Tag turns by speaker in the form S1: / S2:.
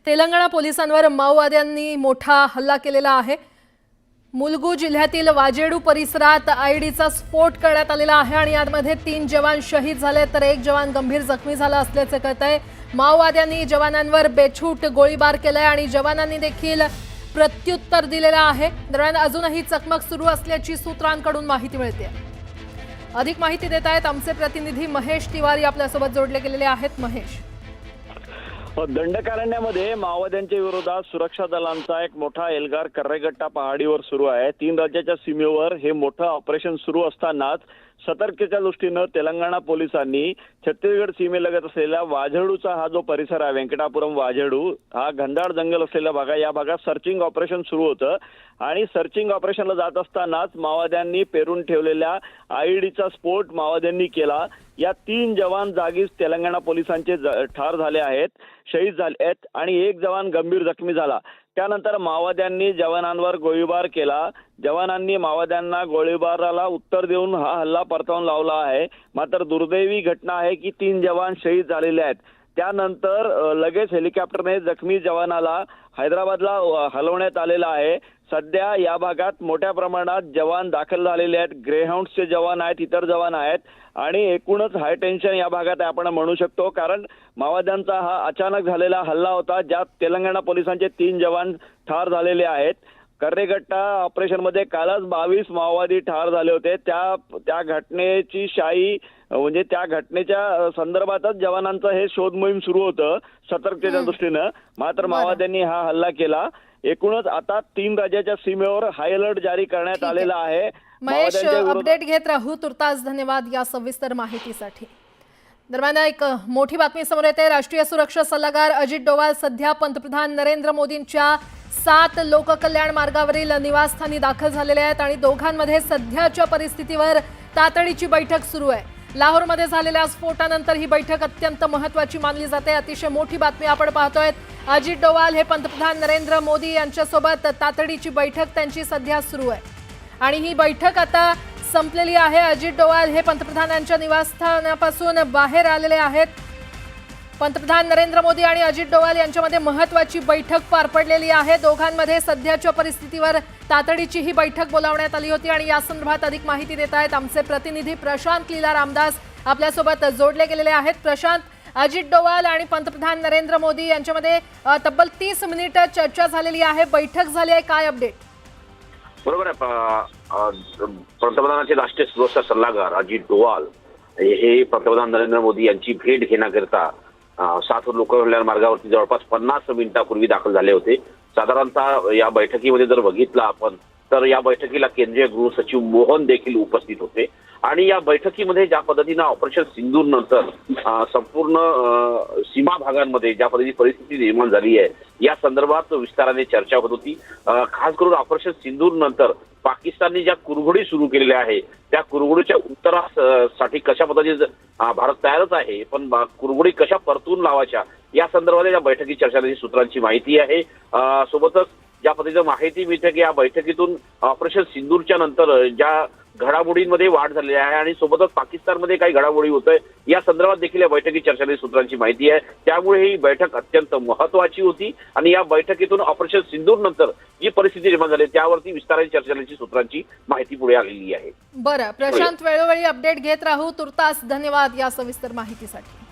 S1: तेलंगणा पोलिसांवर माओवाद्यांनी मोठा हल्ला केलेला आहे। मुलगू जिल्ह्यातील वाजेडू परिसरात आयडीचा स्फोट करण्यात आलेला आहे आणि यामध्ये 3 जवान शहीद झाले तर 1 जवान गंभीर जखमी झाला असल्याचे कळतंय। माओवाद्यांनी जवानांवर बेछूट गोळीबार केलाय आणि जवानांनी देखील प्रत्युत्तर दिलेलं आहे। दरम्यान अजूनही चकमक सुरू असल्याची सूत्रांकडून माहिती मिळते। अधिक माहिती देत आहेत आमचे प्रतिनिधी महेश तिवारी आपल्यासोबत जोडले गेलेले आहेत। महेश,
S2: दंडकारण्यामध्ये माओवाद्यांच्या विरोधात सुरक्षा दलांचा एक मोठा एल्गार कर्रेगट्टा पहाडीवर सुरू आहे। 3 राज्याच्या सीमेवर हे मोठं ऑपरेशन सुरू असतानाच सतर्कतेच्या दृष्टीने तेलंगणा पोलिसांनी छत्तीसगड सीमेलगत असलेला वाजेडूचा हा जो परिसर आहे, वेंकटापुरम वाजेडू, हा घनदाट जंगल असलेला भाग आहे। या भागात सर्चिंग ऑपरेशन सुरू होतं आणि सर्चिंग ऑपरेशनला जात असतानाच माओवाद्यांनी पेरून ठेवलेल्या आयडीचा स्फोट माओवाद्यांनी केला। या 3 जवान जागीच तेलंगणा पोलिसांचे ठार झाले आहेत, शहीद झाले आहेत आणि 1 जवान गंभीर जखमी झाला। त्यानंतर माओवाद्यांनी जवानांवर गोळीबार केला। जवानांनी माओवाद्यांना गोळीबाराला उत्तर देऊन हा हल्ला परतावून लावला आहे। मात्र दुर्दैवी घटना आहे की 3 जवान शहीद झालेले आहेत। त्यानंतर लगेच हेलिकॉप्टरने जखमी जवानाला हैदराबादला हलवण्यात आलेला आहे। सध्या या भागात मोठ्या प्रमाणात जवान दाखल झालेले आहेत। ग्रेहाउंड्सचे जवान आहेत, इतर जवान आहेत आणि एकूणच हाय टेन्शन या भागात आपण म्हणू शकतो, कारण माओवाद्यांचा हा अचानक झालेला हल्ला होता ज्यात तेलंगणा पोलिसांचे 3 जवान ठार झालेले आहेत। कर्रेगट्टा ऑपरेशनमध्ये कालच 22 माओवादी ठार झाले होते। त्या घटनेची शाई म्हणजे त्या घटनेच्या संदर्भातच जवानांचं हे शोध मोहीम सुरू होतं सतर्कतेच्या दृष्टीनं। मात्र माओवाद्यांनी हा हल्ला केला। एकूणच आता 3 राज्याच्या सीमेवर हाय अलर्ट जारी करण्यात आलेला आहे।
S1: महेश, अपडेट घेत राहू। तुर्तास धन्यवाद या सविस्तर माहितीसाठी। दरम्यान एक मोठी बातमी समोर येते। राष्ट्रीय सुरक्षा सल्लागार अजित डोवाल सध्या पंतप्रधान नरेंद्र मोदींच्या 7 लोककल्याण मार्गावरील निवासस्थानी दाखल झालेले आहेत आणि दोघांमध्ये सध्याच्या परिस्थितीवर तातडीची बैठक सुरू आहे। लाहोरमध्ये झालेल्या स्फोटानंतर ही बैठक अत्यंत महत्त्वाची मानली जाते। अतिशय मोठी बातमी आपण पाहतोय। अजित डोवाल हे पंतप्रधान नरेंद्र मोदी यांच्यासोबत तातडीची बैठक त्यांची सध्या सुरू आहे आणि ही बैठक आता संपलेली आहे। अजित डोवाल हे पंतप्रधानांच्या निवासस्थानापासून बाहेर आलेले आहेत। पंतप्रधान नरेंद्र मोदी आणि अजित डोवाल यांच्यामध्ये महत्त्वाची बैठक पार पडलेली आहे। दोघांमध्ये सध्याच्या परिस्थितीवर तातडीची ही बैठक बोलावण्यात आली होती आणि या संदर्भात अधिक माहिती देत आहेत आमचे प्रतिनिधी प्रशांत लीला रामदास आपल्यासोबत जोडले गेलेले आहेत। प्रशांत, अजित डोवाल आणि पंतप्रधान नरेंद्र मोदी यांच्यामध्ये तब्बल 30 मिनिटं चर्चा झालेली आहे, बैठक झाली आहे, काय अपडेट?
S3: बरोबर आहे। पंतप्रधानांचे राष्ट्रीय सुरक्षा सल्लागार अजित डोवाल हे पंतप्रधान नरेंद्र मोदी यांची भेट घेण्याकरिता 7 लोककल्याण मार्गावरती जवळपास 50 मिनिटांपूर्वी दाखल झाले होते। साधारणतः या बैठकीमध्ये जर बघितलं आपण तर या बैठकीला केंद्रीय गृह सचिव मोहन देखील उपस्थित होते आणि या बैठकीमध्ये ज्या पद्धतीनं ऑपरेशन सिंदूर नंतर संपूर्ण सीमा भागांमध्ये ज्या पद्धतीची परिस्थिती निर्माण झाली आहे या संदर्भात विस्ताराने चर्चा होत होती। खास करून ऑपरेशन सिंदूर नंतर पाकिस्तानने ज्या कुरघोडी सुरू केलेल्या आहे त्या कुरघोडीच्या उत्तरासाठी कशा पद्धतीने भारत तयारच आहे, पण कुरघोडी कशा परतून लावायच्या या संदर्भात या बैठकीत चर्चा झाल्याची सूत्रांची माहिती आहे। सोबतच ज्या पद्धतीची माहिती मिळते की या बैठकीतून ऑपरेशन सिंदूरच्या नंतर ज्या घडामोडींमध्ये वाढ झालेली आहे आणि सोबतच पाकिस्तानमध्ये काही घडामोडी होतोय या संदर्भात देखील या बैठकीत चर्चा झाल्याची सूत्रांची माहिती आहे। त्यामुळे ही बैठक अत्यंत महत्त्वाची होती आणि या बैठकीतून ऑपरेशन सिंदूर नंतर जी परिस्थिती निर्माण झाली त्यावरती विस्ताराने चर्चा झाल्याची सूत्रांची माहिती पुढे आलेली आहे।
S1: बरं प्रशांत, वेळोवेळी अपडेट घेत राहू। तुर्तास धन्यवाद या सविस्तर माहितीसाठी।